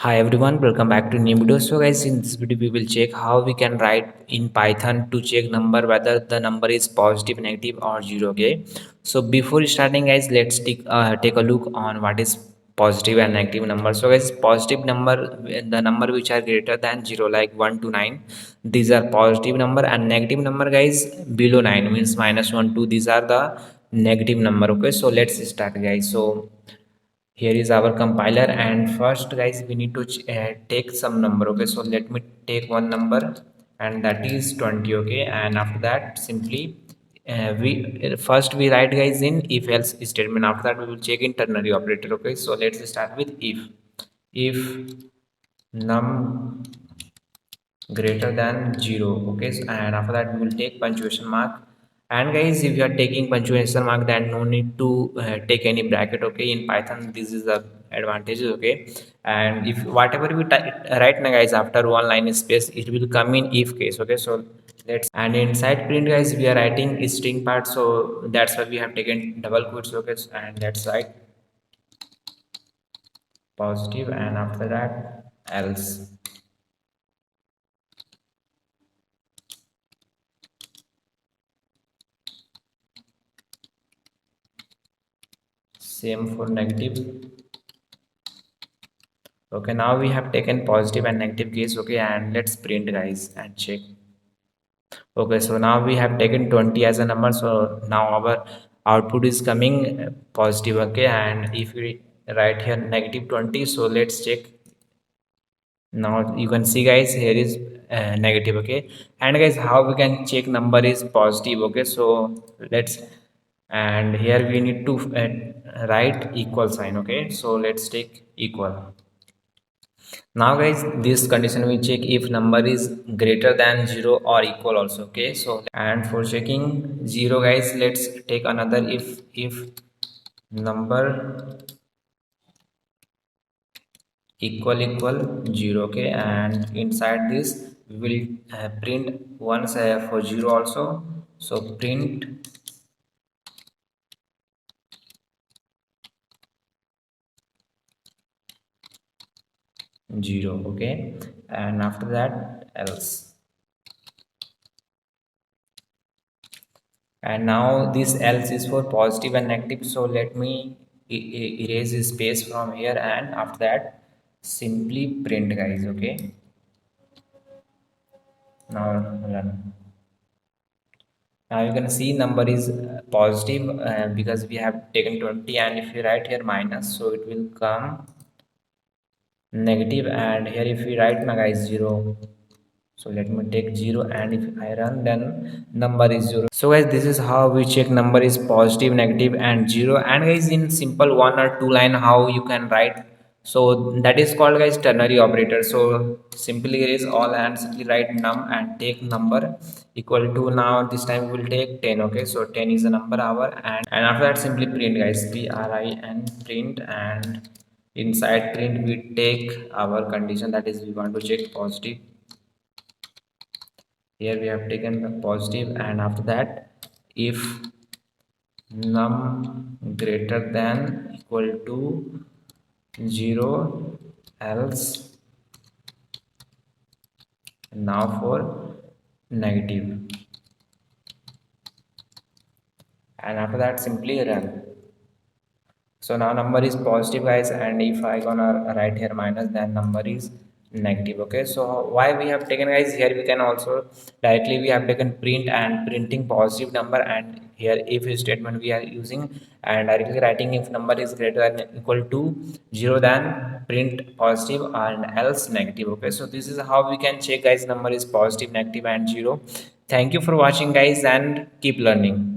Hi everyone, welcome back to new video. So guys, in this video we will check how we can write in Python to check number whether the number is positive, negative or zero. Okay. So before starting guys, let's take a look on what is positive and negative number. So guys, positive number, the number which are greater than zero, like 1 to 9, these are positive number, and negative number guys below 9 means minus 1, 2, these are the negative number. Okay. So let's start guys. So here is our compiler, and first guys we need to take some number. Okay, so let me take one number, and that is 20. Okay, and after that simply we first we write guys in if else statement. After that we will check in ternary operator. Okay, so let's start with if num greater than 0. Okay, so, and after that we will take punctuation mark. And guys, if you are taking punctuation mark, then no need to take any bracket. Okay, in Python this is the advantages. Okay, and if whatever we write now guys after one line space, it will come in if case. Okay, so let's, and inside print guys we are writing string part, so that's why we have taken double quotes. Okay, and let's write positive, and after that else. Same for negative. Okay, now we have taken positive and negative case. Okay, and let's print guys and check. Okay, so now we have taken 20 as a number, so now our output is coming positive. Okay, and if we write here negative 20, so let's check. Now you can see guys here is negative. Okay, and guys how we can check number is positive. Okay, so let's, and here we need to write equal sign. Okay, so let's take equal. Now guys, this condition will check if number is greater than 0 or equal also. Okay, so and for checking 0 guys, let's take another if number equal 0. Okay, and inside this we will print once for 0 also. So print 0. Okay, and after that else. And now this else is for positive and negative, so let me erase the space from here, and after that simply print guys. Okay, now run. Now you can see number is positive because we have taken 20, and if you write here minus, so it will come negative, and here if we write now guys 0, so let me take 0, and if I run then number is 0. So guys, this is how we check number is positive, negative and 0. And guys, in simple one or two line how you can write, so that is called guys ternary operator. So simply erase all and simply write num and take number equal to, now this time we will take 10. Okay, so 10 is the number our, and after that simply print guys, print, print, and inside print we take our condition, that is we want to check positive. Here we have taken the positive, and after that if num greater than equal to 0 else. Now for negative, and after that simply run. So now number is positive guys, and if I gonna write here minus, then number is negative. Okay, so why we have taken guys, here we can also directly we have taken print and printing positive number, and here if statement we are using, and directly writing if number is greater than equal to 0, then print positive and else negative. Okay, so this is how we can check guys number is positive, negative and 0. Thank you for watching guys, and keep learning.